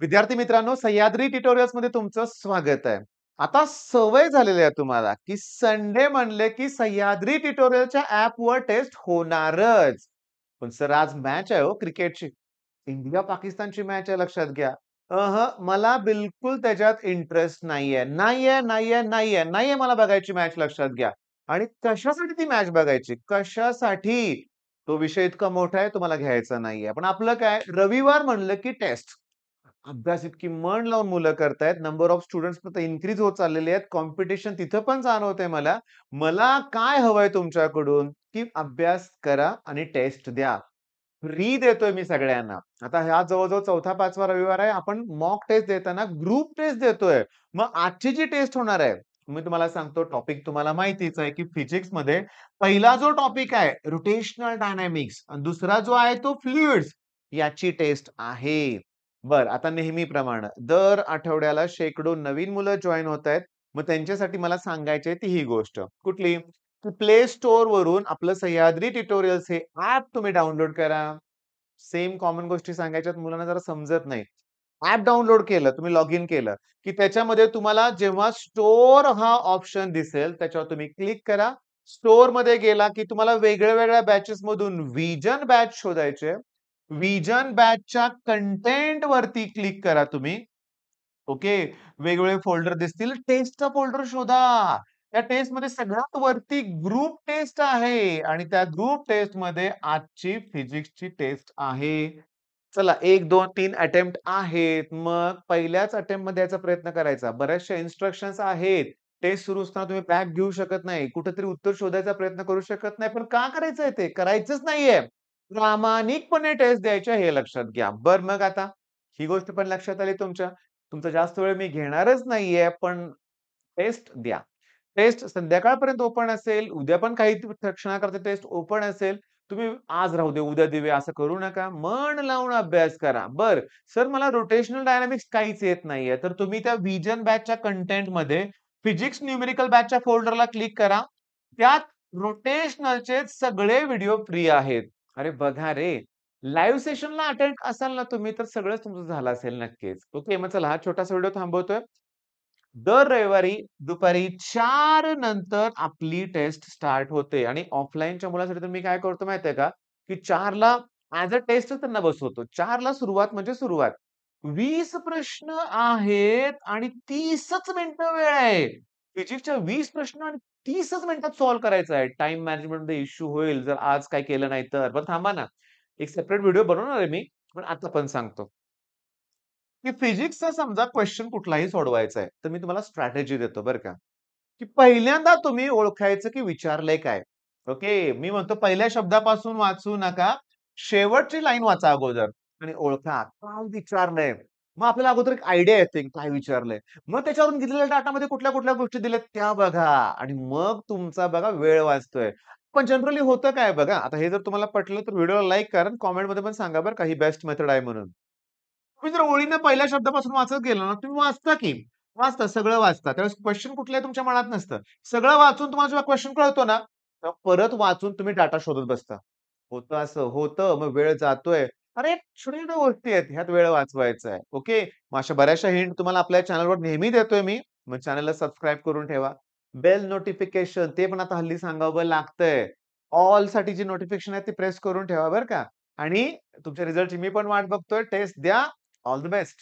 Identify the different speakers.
Speaker 1: विद्यार्थी मित्रांनो, सह्याद्री ट्युटोरियल्समध्ये तुमचं स्वागत आहे. आता सवय झालेली आहे तुम्हाला, की संडे म्हणले की सह्याद्री ट्युटोरियलच्या ॲपवर टेस्ट होणारच. पण सर आज मॅच आहे हो क्रिकेटची. इंडिया पाकिस्तानची मॅच आहे लक्षात घ्या. मला बिलकुल त्याच्यात इंटरेस्ट नाहीये. नाहीये मला बघायची मॅच लक्षात घ्या. आणि कशासाठी ती मॅच बघायची? कशासाठी? तो विषय इतका मोठा आहे तुम्हाला घ्यायचा नाहीये. पण आपलं काय रविवार म्हणलं की टेस्ट. अभ्यास इतकी मन लावून मुलं करतायत. नंबर ऑफ स्टुडंट्स पण इन्क्रीज होत चाललेले आहेत. कॉम्पिटिशन तिथं पण जाणवतंय मला. मला काय हवंय तुमच्याकडून, की अभ्यास करा आणि टेस्ट द्या. फ्री देतोय मी सगळ्यांना. आता हा जवळ-जवळ 4था-5वा रविवार आहे. आपण मॉक टेस्ट देताना ग्रुप टेस्ट देतोय. मग आजची जी टेस्ट होणार आहे, मी तुम्हाला सांगतो टॉपिक तुम्हाला माहितीच आहे, की फिजिक्समध्ये पहिला जो टॉपिक आहे रोटेशनल डायनॅमिक्स आणि दुसरा जो आहे तो फ्लुइड्स याची टेस्ट आहे. बरं, आता नेहमीप्रमाणे दर आठवड्याला शेकडो नवीन मुलं जॉइन होतायत. मग त्यांच्यासाठी मला सांगायची आहे ती ही गोष्ट. कुठली? की प्ले स्टोअरवरून आपलं सह्याद्री ट्युटोरियल्स हे ॲप तुम्ही डाउनलोड करा. सेम कॉमन गोष्टी सांगायच्यात मुलांना जरा समजत नाही. ॲप डाउनलोड केलं, तुम्ही लॉग इन केलं, की त्याच्यामध्ये तुम्हाला जेव्हा स्टोअर हा ऑप्शन दिसेल, त्याच्यावर तुम्ही क्लिक करा. स्टोअरमध्ये गेला, की तुम्हाला वेगळ्या-वेगळ्या बॅचेसमधून व्हिजन बॅच शोधायचे. व्हिजन बॅचच्या कंटेंट वरती क्लिक करा तुम्ही. ओके. वेगवेगळे फोल्डर दिसतील. टेस्टचा फोल्डर शोधा. त्या टेस्टमध्ये सगळ्यात वरती ग्रुप टेस्ट आहे आणि त्या ग्रुप टेस्टमध्ये आजची फिजिक्सची टेस्ट आहे. चला 1, 2, 3 अटेम्प्ट आहेत. मग पहिल्याच अटेम्प्टमध्ये याचा प्रयत्न करायचा. बऱ्याचशा इन्स्ट्रक्शन्स आहेत. टेस्ट सुरू असताना तुम्ही बॅक घेऊ शकत नाही. कुठेतरी उत्तर शोधायचा प्रयत्न करू शकत नाही. पण का करायचंय ते? करायचंच नाहीये. प्रामाणिकपणे टेस्ट द्यायच्या हे लक्षात घ्या. बरं मग आता ही गोष्ट पण लक्षात आली तुमच्या. तुमचा जास्त वेळ मी घेणारच नाहीये, पण टेस्ट द्या. टेस्ट संध्याकाळपर्यंत ओपन असेल. उद्या पण काही क्षणाकरता टेस्ट ओपन असेल. तुम्ही आज राहू दे, उद्या देऊया असं करू नका. मन लावून अभ्यास करा. बरं, सर मला रोटेशनल डायनामिक्स काहीच येत नाहीये. तर तुम्ही त्या व्हिजन बॅचच्या कंटेंटमध्ये फिजिक्स न्यूमेरिकल बॅचच्या फोल्डरला क्लिक करा. त्यात रोटेशनलचे सगळे व्हिडिओ फ्री आहेत. अरे बघा रे, लाईव्ह सेशनला अटेंड असाल ना तुम्ही, तर सगळंच तुमचं झालं असेल नक्कीच. ओके, मग चला हा छोटासा व्हिडिओ थांबवतोय. दर रविवारी दुपारी 4 नंतर आपली टेस्ट स्टार्ट होते आणि ऑफलाईनच्या मुलांसाठी तर मी काय करतो माहिती आहे का, की 4 ला ॲज अ टेस्टच त्यांना बसवतो. 4 ला सुरुवात म्हणजे सुरुवात. 20 प्रश्न आहेत आणि 30च मिनिटं वेळ आहे. फिजिक्सच्या 20 प्रश्न आणि 30च मिनिटात सॉल्व्ह करायचं आहे. टाईम मॅनेजमेंटमध्ये इश्यू होईल जर आज काही केलं नाही तर. पण थांबा ना, एक सेपरेट व्हिडिओ बनवणार आहे मी, पण आता पण सांगतो. की फिजिक्सचा समजा क्वेशन कुठलाही सोडवायचा आहे, तर मी तुम्हाला स्ट्रॅटेजी देतो बरं का, की पहिल्यांदा तुम्ही ओळखायचं की विचारलंय काय? ओके. मी म्हणतो पहिल्या शब्दापासून वाचू नका. शेवटची लाईन वाचा अगोदर आणि ओळखा काय विचारलंय. मग आपल्याला अगोदर एक आयडिया येते की काय विचारलंय. मग त्याच्यावरून दिलेल्या डाटामध्ये कुठल्या-कुठल्या गोष्टी दिल्यात त्या बघा आणि मग तुमचा बघा वेळ वाचतोय. पण जनरली होतं काय बघा, आता हे जर तुम्हाला पटलं तर व्हिडिओला लाईक करा आणि कमेंटमध्ये पण सांगा बरं का ही बेस्ट मेथड आहे म्हणून. तुम्ही जर ओळीनं पहिल्या शब्दापासून वाचत गेला ना, तुम्ही वाचता की. वाचता, सगळं वाचता. त्यावेळेस क्वेशन कुठलं आहे तुमच्या मनात नसतं. सगळं वाचून तुम्हाला जेव्हा क्वेशन कळतो ना, तेव्हा परत वाचून तुम्ही डाटा शोधत बसता. होतं असं, होतं, मग वेळ जातोय. अरे, छोट्या-छोट्या गोष्टी आहेत, ह्यात वेळ वाचवायचा आहे. ओके. मग अशा बऱ्याचशा हिंट तुम्हाला आपल्या चॅनलवर नेहमी देतोय मी. मग चॅनलला सबस्क्राईब करून ठेवा. बेल नोटिफिकेशन ते पण आता हल्ली सांगावं लागतंय. ऑलसाठी जी नोटिफिकेशन आहे ती प्रेस करून ठेवा बरं का. आणि तुमच्या रिझल्टची मी पण वाट बघतोय. टेस्ट द्या. All the best.